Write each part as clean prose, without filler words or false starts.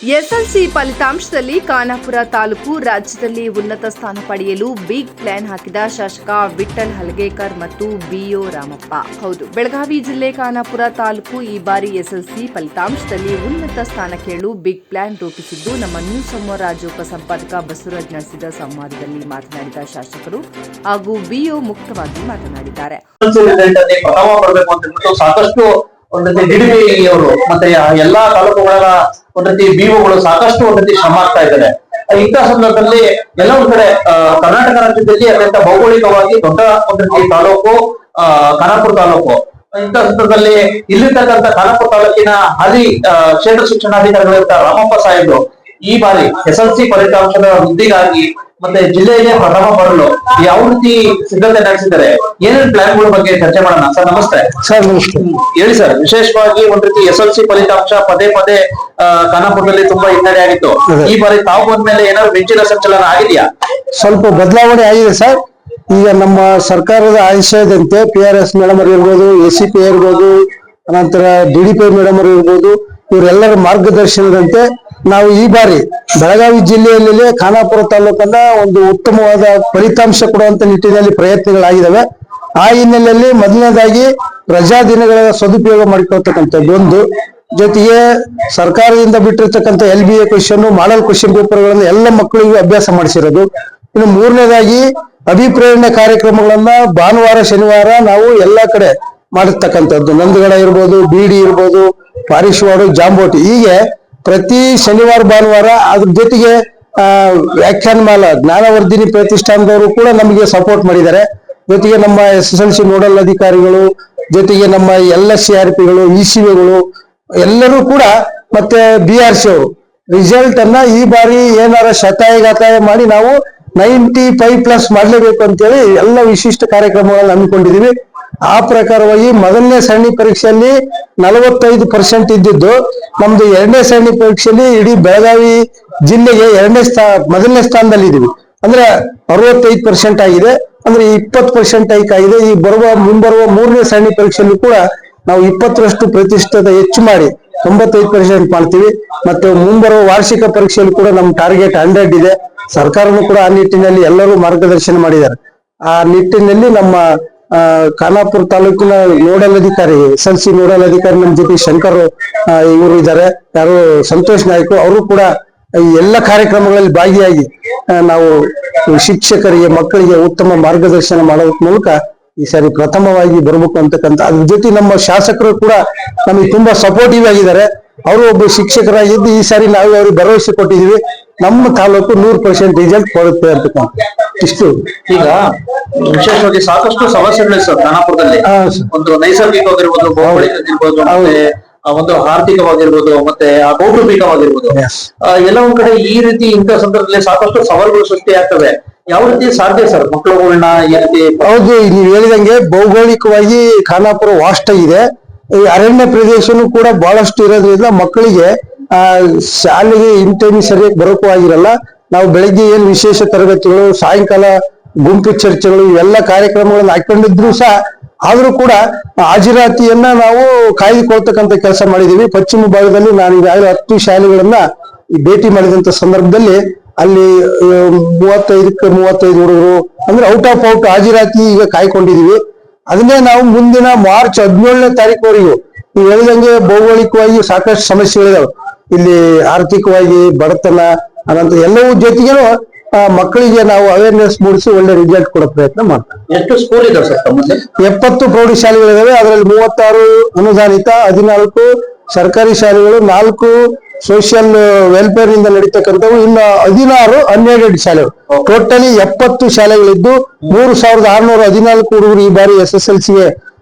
SLC ಫಲಿತಾಂಶದಲ್ಲಿ ಖಾನಾಪುರ ತಾಲೂಕು ರಾಜ್ಯದಲ್ಲಿ ಉನ್ನತ ಸ್ಥಾನ ಪಡೆಯಲು ಬಿಗ್ ಪ್ಲಾನ್ ಹಾಕಿದ ಶಾಸಕ ವಿಠ್ಠಲ್ ಹಲಗೇಕರ್ ಮತ್ತು ಬಿಒ ರಾಮಪ್ಪ. ಹೌದು, ಬೆಳಗಾವಿ ಜಿಲ್ಲೆ ಖಾನಾಪುರ ತಾಲೂಕು ಈ ಬಾರಿ ಎಸ್ಎಲ್ಸಿ ಫಲಿತಾಂಶದಲ್ಲಿ ಉನ್ನತ ಸ್ಥಾನ ಕೇಳಲು ಬಿಗ್ ಪ್ಲಾನ್ ರೂಪಿಸಿದ್ದು, ನಮ್ಮ ನ್ಯೂಸ್ ಸಮೂಹ ರಾಜ್ಯ ಉಪಸಂಪಾದಕ ಬಸವರಾಜ್ ನಡೆಸಿದ ಸಂವಾದದಲ್ಲಿ ಮಾತನಾಡಿದ ಶಾಸಕರು ಹಾಗೂ ಬಿಒ ಮುಕ್ತವಾಗಿ ಮಾತನಾಡಿದ್ದಾರೆ. ಸಾಕಷ್ಟು ಒಂದ್ ರೀತಿ ಡಿಡಿಪಿ ಅವರು ಮತ್ತೆ ಎಲ್ಲಾ ತಾಲೂಕುಗಳ ಒಂದ್ ರೀತಿ ಬಿಒಗಳು ಸಾಕಷ್ಟು ಒಂದ್ ರೀತಿ ಶ್ರಮ ಆಗ್ತಾ ಇದ್ದಾರೆ. ಇಂತಹ ಸಂದರ್ಭದಲ್ಲಿ ಎಲ್ಲ ಒಂದ್ ಕಡೆ ಕರ್ನಾಟಕ ರಾಜ್ಯದಲ್ಲಿ ಅತ್ಯಂತ ಭೌಗೋಳಿಕವಾಗಿ ದೊಡ್ಡ ಒಂದ್ ರೀತಿ ತಾಲೂಕು ಖಾನಾಪುರ ತಾಲೂಕು. ಇಂತಹ ಸಂದರ್ಭದಲ್ಲಿ ಇಲ್ಲಿರ್ತಕ್ಕಂಥ ಖಾನಾಪುರ ತಾಲೂಕಿನ ಹಾಲಿ ಕ್ಷೇತ್ರ ಶಿಕ್ಷಣಾಧಿಕಾರಿಗಳಿಂದ ರಾಮಪ್ಪ ಸಾಹೇಬರು ಈ ಬಾರಿ ಎಸ್ಎಲ್ಸಿ ಫಲಿತಾಂಶದ ವೃದ್ಧಿಗಾಗಿ ಮತ್ತೆ ಜಿಲ್ಲೆಗೆ ಪ್ರಥಮ ಬರಲು ಯಾವ ರೀತಿ ಸಿದ್ಧತೆ ನಡೆಸಿದ್ದಾರೆ, ಏನೇನು ಪ್ಲಾನ್ಗಳ ಬಗ್ಗೆ ಚರ್ಚೆ ಮಾಡೋಣ. ಸರ್ ನಮಸ್ತೆ. ಸರ್ ನಮಸ್ತೆ. ಹೇಳಿ ಸರ್, ವಿಶೇಷವಾಗಿ ಒಂದ್ ರೀತಿ ಎಸ್ಎಲ್ಸಿ ಫಲಿತಾಂಶ ಪದೇ ಪದೇ ಖಾನಾಪುರದಲ್ಲಿ ತುಂಬಾ ಹಿನ್ನಡೆ ಆಗಿತ್ತು. ಈ ಬಾರಿ ತಾವು ಬಂದ್ಮೇಲೆ ಏನಾದ್ರು ಮಿಂಚಿನ ಸಂಚಲನ ಆಗಿದೆಯಾ? ಸ್ವಲ್ಪ ಬದಲಾವಣೆ ಆಗಿದೆ ಸರ್. ಈಗ ನಮ್ಮ ಸರ್ಕಾರದ ಆಶಯದಂತೆ PRS ಮೇಡಮ್ ಅವರು ಇರ್ಬೋದು, ACP ಇರ್ಬೋದು, ಅನಂತರ DDP ಮೇಡಮ್ ಅವರು ಇರ್ಬೋದು, ಇವರೆಲ್ಲರ ಮಾರ್ಗದರ್ಶನದಂತೆ ನಾವು ಈ ಬಾರಿ ಬೆಳಗಾವಿ ಜಿಲ್ಲೆಯಲ್ಲಿ ಖಾನಾಪುರ ತಾಲೂಕನ್ನ ಒಂದು ಉತ್ತಮವಾದ ಫಲಿತಾಂಶ ಕೊಡುವಂತ ನಿಟ್ಟಿನಲ್ಲಿ ಪ್ರಯತ್ನಗಳಾಗಿದ್ದಾವೆ. ಆ ಹಿನ್ನೆಲೆಯಲ್ಲಿ ಮೊದಲನೇದಾಗಿ ರಜಾ ದಿನಗಳ ಸದುಪಯೋಗ ಮಾಡಿಕೊಳ್ತಕ್ಕಂಥದ್ದು ಒಂದು, ಜೊತೆಗೆ ಸರ್ಕಾರದಿಂದ ಬಿಟ್ಟಿರ್ತಕ್ಕಂಥ LBA ಕ್ವೆಶ್ಚನ್, ಮಾಡೆಲ್ ಕ್ವೆಶ್ಚನ್ ಪೇಪರ್ಗಳನ್ನು ಎಲ್ಲ ಮಕ್ಕಳಿಗೂ ಅಭ್ಯಾಸ ಮಾಡಿಸಿರೋದು. ಇನ್ನು ಮೂರನೇದಾಗಿ ಅಭಿಪ್ರೇರಣೆ ಕಾರ್ಯಕ್ರಮಗಳನ್ನ ಭಾನುವಾರ ಶನಿವಾರ ನಾವು ಎಲ್ಲಾ ಕಡೆ ಮಾಡಿರ್ತಕ್ಕಂಥದ್ದು. ನಂದಗಡ ಇರ್ಬೋದು, BD ಇರ್ಬೋದು, ಪಾರಿಶ್ವಾಡು, ಜಾಂಬೋಟಿ, ಹೀಗೆ ಪ್ರತಿ ಶನಿವಾರ ಭಾನುವಾರ ಅದ್ರ ಜೊತೆಗೆ ವ್ಯಾಖ್ಯಾನಮಾಲ ಜ್ಞಾನವರ್ಧಿನಿ ಪ್ರತಿಷ್ಠಾನದವರು ಕೂಡ ನಮಗೆ ಸಪೋರ್ಟ್ ಮಾಡಿದ್ದಾರೆ. ಜೊತೆಗೆ ನಮ್ಮ SSLC ನೋಡಲ್ ಅಧಿಕಾರಿಗಳು, ಜೊತೆಗೆ ನಮ್ಮ LSCRPಗಳು, ECVಗಳು ಎಲ್ಲರೂ ಕೂಡ, ಮತ್ತೆ BRC ಅವರು ರಿಸಲ್ಟ್ ಅನ್ನ ಈ ಬಾರಿ ಏನಾರ ಶತಾಯಗಾತಾಯ ಮಾಡಿ ನಾವು 95+ ಮಾಡಲೇಬೇಕು ಅಂತೇಳಿ ಎಲ್ಲ ವಿಶಿಷ್ಟ ಕಾರ್ಯಕ್ರಮಗಳನ್ನು ಹಮ್ಮಿಕೊಂಡಿದೀವಿ. ಆ ಪ್ರಕಾರವಾಗಿ ಮೊದಲನೇ ಸರಣಿ ಪರೀಕ್ಷೆಯಲ್ಲಿ 45% ಇದ್ದಿದ್ದು ನಮ್ದು ಎರಡನೇ ಸರಣಿ ಪರೀಕ್ಷೆಯಲ್ಲಿ ಇಡೀ ಬೆಳಗಾವಿ ಜಿಲ್ಲೆಗೆ ಮೊದಲನೇ ಸ್ಥಾನದಲ್ಲಿ ಇದೀವಿ. ಅಂದ್ರೆ 65% ಆಗಿದೆ. ಅಂದ್ರೆ 20% ಹೈಕ್ ಆಗಿದೆ. ಈ ಮುಂಬರುವ ಮೂರನೇ ಸರಣಿ ಪರೀಕ್ಷೆಯಲ್ಲಿ ಕೂಡ ನಾವು 20ರಷ್ಟು ಪ್ರತಿಶತ ಹೆಚ್ಚು ಮಾಡಿ 95% ಮಾಡ್ತೀವಿ. ಮತ್ತೆ ಮುಂಬರುವ ವಾರ್ಷಿಕ ಪರೀಕ್ಷೆಯಲ್ಲಿ ಕೂಡ ನಮ್ಮ ಟಾರ್ಗೆಟ್ 100 ಇದೆ. ಸರ್ಕಾರನು ಕೂಡ ಆ ನಿಟ್ಟಿನಲ್ಲಿ ಎಲ್ಲರೂ ಮಾರ್ಗದರ್ಶನ ಮಾಡಿದ್ದಾರೆ. ಆ ನಿಟ್ಟಿನಲ್ಲಿ ನಮ್ಮ ಖಾನಾಪುರ ತಾಲೂಕಿನ ನೋಡಲ್ ಅಧಿಕಾರಿ, SLC ನೋಡಲ್ ಅಧಿಕಾರಿ ನಮ್ಮ ಜೊತೆ ಶಂಕರ್ ಇವರು ಇದ್ದಾರೆ, ಯಾರು ಸಂತೋಷ್ ನಾಯ್ಕು, ಅವರು ಕೂಡ ಈ ಎಲ್ಲ ಕಾರ್ಯಕ್ರಮಗಳಲ್ಲಿ ಭಾಗಿಯಾಗಿ ನಾವು ಶಿಕ್ಷಕರಿಗೆ, ಮಕ್ಕಳಿಗೆ ಉತ್ತಮ ಮಾರ್ಗದರ್ಶನ ಮಾಡೋದ್ರ ಮೂಲಕ ಈ ಸಾರಿ ಪ್ರಥಮವಾಗಿ ಬರ್ಬೇಕು ಅಂತಕ್ಕಂಥ. ಅದ್ರ ಜೊತೆ ನಮ್ಮ ಶಾಸಕರು ಕೂಡ ನಮಗೆ ತುಂಬಾ ಸಪೋರ್ಟಿವ್ ಆಗಿದ್ದಾರೆ. ಅವರು ಒಬ್ಬ ಶಿಕ್ಷಕರಾಗಿದ್ದು ಈ ಸಾರಿ ನಾವು ಅವ್ರಿಗೆ ಭರವಸೆ ಕೊಟ್ಟಿದೀವಿ, ನಮ್ಮ ತಾಲೂಕು 100% ರಿಸಲ್ಟ್ ಕೊಡುತ್ತೆ ಅಂತಕ್ಕಂಥ. ಇಷ್ಟು. ಈಗ ವಿಶೇಷವಾಗಿ ಸಾಕಷ್ಟು ಸಮಸ್ಯೆಗಳು ಸರ್ ಖಾನಾಪುರದಲ್ಲಿ. ಒಂದು ನೈಸರ್ಗಿಕವಾಗಿರ್ಬೋದು, ಭೌಗೋಳಿಕವಾಗಿರ್ಬೋದು, ಮತ್ತೆ ಒಂದು ಆರ್ಥಿಕವಾಗಿರ್ಬೋದು, ಮತ್ತೆ ಕೌಟುಂಬಿಕವಾಗಿರ್ಬೋದು, ಎಲ್ಲ ಒಂದ್ ಕಡೆ ಈ ರೀತಿ ಇಂಥ ಸಂದರ್ಭದಲ್ಲಿ ಸಾಕಷ್ಟು ಸವಾಲುಗಳು ಸೃಷ್ಟಿ ಆಗ್ತವೆ. ಯಾವ ರೀತಿ ಸಾಧ್ಯ ಸರ್ ಮಕ್ಕಳುಗಳನ್ನ ಈ ರೀತಿ? ಹೌದು, ನೀವು ಹೇಳಿದಂಗೆ ಭೌಗೋಳಿಕವಾಗಿ ಖಾನಾಪುರ ವಾಸ್ಟ್ ಆಗಿದೆ. ಈ ಅರಣ್ಯ ಪ್ರದೇಶನೂ ಕೂಡ ಬಹಳಷ್ಟು ಇರೋದ್ರಿಂದ ಮಕ್ಕಳಿಗೆ ಶಾಲೆಗೆ ಇನ್ ಟೈಮ್ ಸರಿಯಾಗಿ ಬರೋಕ್ಕೂ ಆಗಿರಲ್ಲ. ನಾವು ಬೆಳಗ್ಗೆ ಏನು ವಿಶೇಷ ತರಗತಿಗಳು, ಸಾಯಂಕಾಲ ಗುಂಪು ಚರ್ಚೆಗಳು, ಇವೆಲ್ಲ ಕಾರ್ಯಕ್ರಮಗಳನ್ನು ಹಾಕೊಂಡಿದ್ರು ಸಹ ಆದ್ರೂ ಕೂಡ ಹಾಜರಾತಿಯನ್ನ ನಾವು ಕಾಯ್ದುಕೊಳ್ತಕ್ಕಂಥ ಕೆಲಸ ಮಾಡಿದೀವಿ. ಪಶ್ಚಿಮ ಭಾಗದಲ್ಲಿ ನಾನು ಈಗಾಗಲೇ 10 ಶಾಲೆಗಳನ್ನ ಭೇಟಿ ಮಾಡಿದಂತ ಸಂದರ್ಭದಲ್ಲಿ ಅಲ್ಲಿ 35ಕ್ಕೆ 35 ಹುಡುಗರು ಅಂದ್ರೆ ಔಟ್ ಹಾಜರಾತಿ ಈಗ ಕಾಯ್ಕೊಂಡಿದೀವಿ. ಅದನ್ನೇ ನಾವು ಮುಂದಿನ ಮಾರ್ಚ್ 17ನೇ ತಾರೀಕುವರೆಗೂ ನೀವು ಹೇಳಿದಂಗೆ ಭೌಗೋಳಿಕವಾಗಿ ಸಾಕಷ್ಟು ಸಮಸ್ಯೆಗಳಿದಾವೆ. ಇಲ್ಲಿ ಆರ್ಥಿಕವಾಗಿ ಬಡತನ, ಅನಂತರ ಎಲ್ಲವೂ ಜೊತೆಗೇನು ಮಕ್ಕಳಿಗೆ ನಾವು ಅವೇರ್ನೆಸ್ ಮೂಡಿಸಿ ಒಳ್ಳೆ ರಿಸಲ್ಟ್ ಕೊಡೋ ಪ್ರಯತ್ನ ಮಾಡ್ತಾರೆ. ಎಷ್ಟು ಸ್ಕೂಲ್ ಇದೆ ಸರ್? 70 ಪ್ರೌಢಶಾಲೆಗಳಿದಾವೆ. ಅದರಲ್ಲಿ 36 ಅನುದಾನಿತ, 14 ಸರ್ಕಾರಿ ಶಾಲೆಗಳು, 4 ಸೋಷಿಯಲ್ ವೆಲ್ಫೇರ್ ಇಂದ ನಡೀತಕ್ಕಂಥವು, ಇನ್ನು 16 ಅನ್ಎಡೆಡ್ ಶಾಲೆಗಳು. ಟೋಟಲಿ 70 ಶಾಲೆಗಳಿದ್ದು 3614 ಹುಡುಗರು ಈ ಬಾರಿ SSLCಗೆ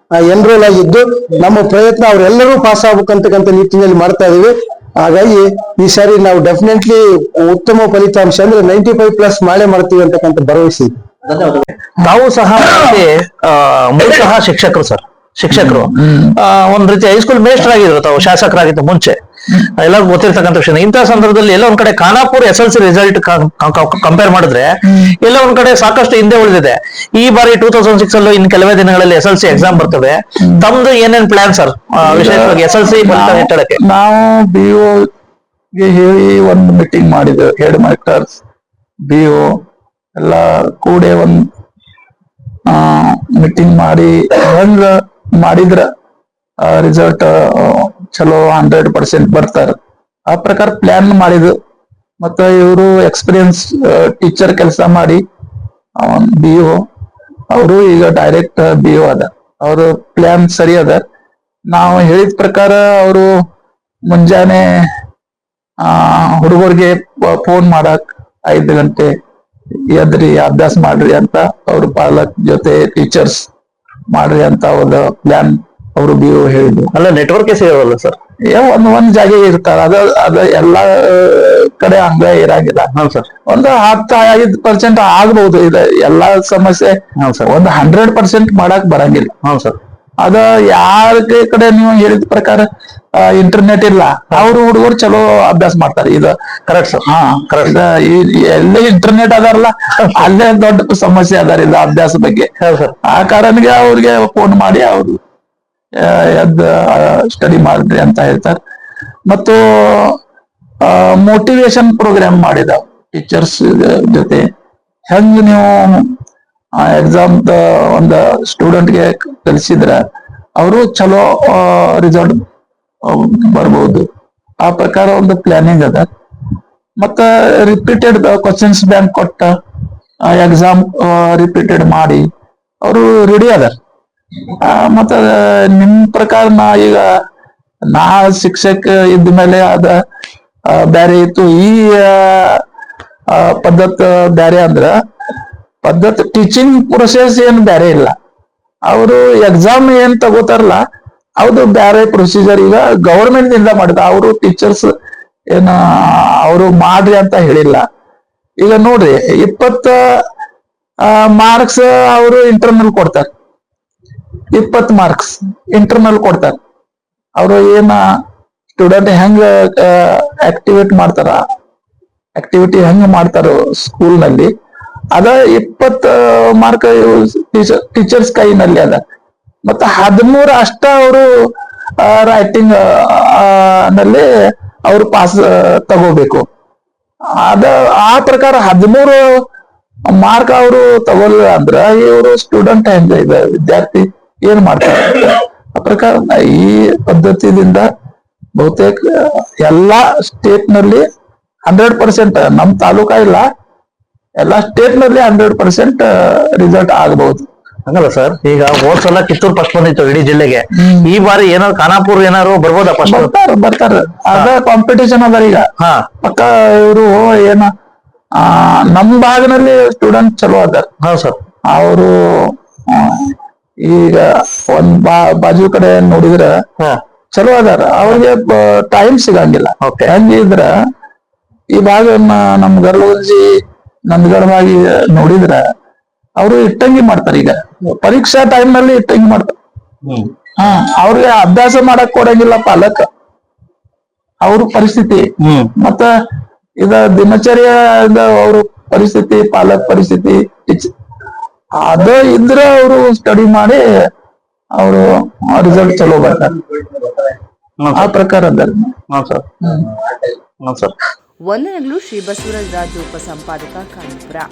ಎನ್ರೋಲ್ ಆಗಿದ್ದು, ನಮ್ಮ ಪ್ರಯತ್ನ ಅವರೆಲ್ಲರೂ ಪಾಸ್ ಆಗ್ಬೇಕಂತಕ್ಕಂಥ ನಿಟ್ಟಿನಲ್ಲಿ ಮಾಡ್ತಾ ಇದೀವಿ. ಹಾಗಾಗಿ ಈ ಸಾರಿ ನಾವು ಡೆಫಿನೆಟ್ಲಿ ಉತ್ತಮ ಫಲಿತಾಂಶ ಅಂದ್ರೆ 95+ ಮಾಡೇ ಮಾಡ್ತೀವಿ ಅಂತಕ್ಕಂಥ ಭರವಸೆ ಇದೆ. ಧನ್ಯವಾದಗಳು. ತಾವು ಸಹ ಮೂಲತಃ ಶಿಕ್ಷಕರು ಒಂದ್ ರೀತಿ ಹೈಸ್ಕೂಲ್ ಮೇಸ್ಟರ್ ಆಗಿದ್ರು ತಾವು, ಶಾಸಕರಾಗಿದ್ದು ಮುಂಚೆ. ಎಲ್ಲರಿಗೂ ಗೊತ್ತಿರ್ತಕ್ಕಂಥ ವಿಷಯ. ಇಂತಹ ಸಂದರ್ಭದಲ್ಲಿ ಎಲ್ಲ ಒಂದ್ ಕಡೆ ಖಾನಾಪುರ SLC ರಿಸಲ್ಟ್ ಕಂಪೇರ್ ಮಾಡಿದ್ರೆ ಎಲ್ಲ ಒಂದ್ ಕಡೆ ಸಾಕಷ್ಟು ಹಿಂದೆ ಉಳಿದಿದೆ. ಈ ಬಾರಿ 2006 ಅಲ್ಲೂ ಇನ್ ಕೆಲವೇ ದಿನಗಳಲ್ಲಿ SLC ಎಕ್ಸಾಮ್ ಬರ್ತವೆ. ತಮ್ದು ಏನೇನ್ ಪ್ಲಾನ್ ಸರ್ ವಿಶೇಷವಾಗಿ SLC ನಾವು BO ಹೇಳಿ ಒಂದು ಮೀಟಿಂಗ್ ಮಾಡಿದ್ರು, ಹೆಡ್ ಮಾಸ್ಟರ್ಸ್ BO ಎಲ್ಲ ಕೂಡಿ ಒಂದ್ ಮೀಟಿಂಗ್ ಮಾಡಿ ಹೆಂಗ ಮಾಡಿದ್ರ ರಿಸಲ್ಟ್ ಚಲೋ 100% ಬರ್ತಾರ ಆ ಪ್ರಕಾರ ಪ್ಲಾನ್ ಮಾಡಿದ್ರು. ಮತ್ತ ಇವರು ಎಕ್ಸ್ಪೀರಿಯನ್ಸ್ ಟೀಚರ್ ಕೆಲಸ ಮಾಡಿ BO ಅವರು ಈಗ ಡೈರೆಕ್ಟ್ BO ಅದ. ಅವರು ಪ್ಲಾನ್ ಸರಿ ಅದ. ನಾವು ಹೇಳಿದ ಪ್ರಕಾರ ಅವರು ಮುಂಜಾನೆ ಹುಡುಗರಿಗೆ ಫೋನ್ ಮಾಡಕ್ 5 ಗಂಟೆ ಎದ್ರಿ ಅಭ್ಯಾಸ ಮಾಡ್ರಿ ಅಂತ ಅವ್ರ ಪಾಲಕ್ ಜೊತೆ ಟೀಚರ್ಸ್ ಮಾಡ್ರಿ ಅಂತ ಒಂದು ಪ್ಲಾನ್ ಅವರು BO ಹೇಳಿದ್ರು. ಅಲ್ಲ ನೆಟ್ವರ್ಕ್ ಸಿಗಲ್ಲ ಸರ್. ಒಂದ್ ಜಾಗ ಇರ್ತಾರ, ಅದ ಎಲ್ಲಾ ಕಡೆ ಹಂಗ ಇರಂಗಿಲ್ಲ. ಹೌದು ಸರ್. ಒಂದು 10-5% ಆಗ್ಬಹುದು. ಇದು ಎಲ್ಲಾ ಸಮಸ್ಯೆ ಒಂದು 100% ಮಾಡಕ್ ಬರಂಗಿಲ್ಲ. ಹೌದು ಸರ್. ಅದ ಯಾರ ಕಡೆ ನೀವು ಹೇಳಿದ ಪ್ರಕಾರ ಇಂಟರ್ನೆಟ್ ಇಲ್ಲ, ಅವ್ರು ಹುಡುಗರು ಚಲೋ ಅಭ್ಯಾಸ ಮಾಡ್ತಾರೆ. ಇದು ಕರೆಕ್ಟ್ ಸರ್. ಕರೆಕ್ಟ್. ಎಲ್ಲೇ ಇಂಟರ್ನೆಟ್ ಅದಾರಲ್ಲ ಅಲ್ಲೇ ದೊಡ್ಡ ಸಮಸ್ಯೆ ಅದಾರ ಇದು ಅಭ್ಯಾಸ ಬಗ್ಗೆ. ಆ ಕಾರಣಕ್ಕೆ ಅವ್ರಿಗೆ ಫೋನ್ ಮಾಡಿ ಅವ್ರು ಎದ್ದು ಸ್ಟಡಿ ಮಾಡ್ರಿ ಅಂತ ಹೇಳ್ತಾರೆ. ಮತ್ತು ಮೋಟಿವೇಶನ್ ಪ್ರೋಗ್ರಾಮ್ ಮಾಡಿದಾವ್ ಟೀಚರ್ಸ್ ಜೊತೆ. ಹೆಂಗ್ ನೀವು ಎಕ್ಸಾಮ್ ಒಂದು ಸ್ಟೂಡೆಂಟ್ಗೆ ಕಲಿಸಿದ್ರ ಅವರು ಚಲೋ ರಿಸಲ್ಟ್ ಬರ್ಬೋದು, ಆ ಪ್ರಕಾರ ಒಂದು ಪ್ಲಾನಿಂಗ್ ಅದ. ಮತ್ತ ರಿಪೀಟೆಡ್ ಕ್ವಶನ್ಸ್ ಬ್ಯಾಂಕ್ ಕೊಟ್ಟ ಎಕ್ಸಾಮ್ ರಿಪೀಟೆಡ್ ಮಾಡಿ ಅವರು ರೆಡಿ ಅದಾರ. ಮತ್ತ ನಿಮ್ ಪ್ರಕಾರ ನಾ ಶಿಕ್ಷಕ ಇದ್ದ ಮೇಲೆ ಅದ ಬ್ಯಾರೆ ಇತ್ತು. ಈ ಪದ್ಧತಿ ಬ್ಯಾರೆ ಅಂದ್ರ ಪದ್ಧತಿ ಟೀಚಿಂಗ್ ಪ್ರೊಸೆಸ್ ಏನ್ ಬ್ಯಾರೆ ಇಲ್ಲ. ಅವರು ಎಕ್ಸಾಮ್ ಏನ್ ತಗೋತಾರಲ್ಲ ಅದು ಬ್ಯಾರೆ ಪ್ರೊಸೀಜರ್. ಈಗ ಗವರ್ಮೆಂಟ್ ಇಂದ ಮಾಡಿದ, ಅವರು ಟೀಚರ್ಸ್ ಏನ ಅವರು ಮಾಡ್ರಿ ಅಂತ ಹೇಳಿಲ್ಲ. ಈಗ ನೋಡ್ರಿ 20 ಮಾರ್ಕ್ಸ್ ಅವರು ಇಂಟರ್ನಲ್ ಕೊಡ್ತಾರೆ, 20 ಮಾರ್ಕ್ಸ್ ಇಂಟರ್ನಲ್ ಕೊಡ್ತಾರ. ಅವರು ಏನ ಸ್ಟೂಡೆಂಟ್ ಹೆಂಗ ಆಕ್ಟಿವಿಟಿ ಹೆಂಗ್ ಮಾಡ್ತಾರೋ ಸ್ಕೂಲ್ ನಲ್ಲಿ, ಅದ 20 ಮಾರ್ಕ್ ಟೀಚರ್ಸ್ ಕೈನಲ್ಲಿ ಅದ. ಮತ್ತ 13 ಅಷ್ಟ ಅವರು ರೈಟಿಂಗ್ ನಲ್ಲಿ ಅವರು ಪಾಸ್ ತಗೋಬೇಕು. ಆ ಪ್ರಕಾರ 13 ಮಾರ್ಕ್ ಅವರು ತಗೋಲ್ಲ ಅಂದ್ರ ಇವರು ಸ್ಟೂಡೆಂಟ್ ಹೆಂಗ ಇದೆ ವಿದ್ಯಾರ್ಥಿ ಏನ್ ಮಾಡ್ತಾರೆ? ಆ ಪ್ರಕಾರ ಈ ಪದ್ಧತಿಯಿಂದ ಬಹುತೇಕ ಎಲ್ಲಾ ಸ್ಟೇಟ್ ನಲ್ಲಿ 100%, ನಮ್ ತಾಲೂಕಾ ಇಲ್ಲ, ಎಲ್ಲಾ ಸ್ಟೇಟ್ ನಲ್ಲಿ 100% ರಿಸಲ್ಟ್ ಆಗಬಹುದು. ಹಂಗಲ್ಲ ಸರ್. ಈಗ ಹೋದ್ ಸಲ ಕಿತ್ತೂರು ಫಸ್ಟ್ ಬಂದಿತ್ತು ಇಡೀ ಜಿಲ್ಲೆಗೆ. ಈ ಬಾರಿ ಏನಾದ್ರು ಖಾನಾಪುರ ಏನಾದ್ರು ಬರ್ಬೋದಾ ಫಸ್ಟ್? ಬರ್ತಾರ. ಅದ ಕಾಂಪಿಟೇಷನ್ ಅದ ಈಗ. ಪಕ್ಕ ಇವರು ಏನ ನಮ್ ಭಾಗದಲ್ಲಿ ಸ್ಟೂಡೆಂಟ್ ಚಲೋ ಅದಾರ. ಹೌದು ಸರ್. ಅವರು ಈಗ ಒಂದ್ ಬಾಜು ಕಡೆ ನೋಡಿದ್ರ ಚಲೋ ಅದಾರ. ಅವ್ರಿಗೆ ಟೈಮ್ ಸಿಗಂಗಿಲ್ಲ. ಹೆಂಗಿದ್ರ ಈ ಭಾಗ ನಮ್ ಗರ್ಲಗಂಜಿ ನಂದಗಡವಾಗಿ ನೋಡಿದ್ರ ಅವರು ಇಟ್ಟಂಗಿ ಮಾಡ್ತಾರೆ. ಈಗ ಪರೀಕ್ಷಾ ಟೈಮ್ ನಲ್ಲಿ ಇಟ್ಟಂಗಿ ಮಾಡ್ತಾರೆ. ಅವ್ರಿಗೆ ಅಭ್ಯಾಸ ಮಾಡಕ್ ಕೊಡಂಗಿಲ್ಲ ಪಾಲಕ. ಅವ್ರ ಪರಿಸ್ಥಿತಿ ಮತ್ತ ಇದ ದಿನಚರ್ಯ ಅವ್ರ ಪರಿಸ್ಥಿತಿ, ಪಾಲಕ್ ಪರಿಸ್ಥಿತಿ ಅದ ಇದ್ರೆ ಅವರು ಸ್ಟಡಿ ಮಾಡಿ ಅವರು ರಿಸಲ್ಟ್ ಚಲೋ ಬರ್ತಾರೆ. ಆ ಪ್ರಕಾರ ವಂದನೆಗಳು. ಶ್ರೀ ಬಸವರಾಜ ರಾಜು, ಉಪಸಂಪಾದಕ, ಖಾನಾಪುರ.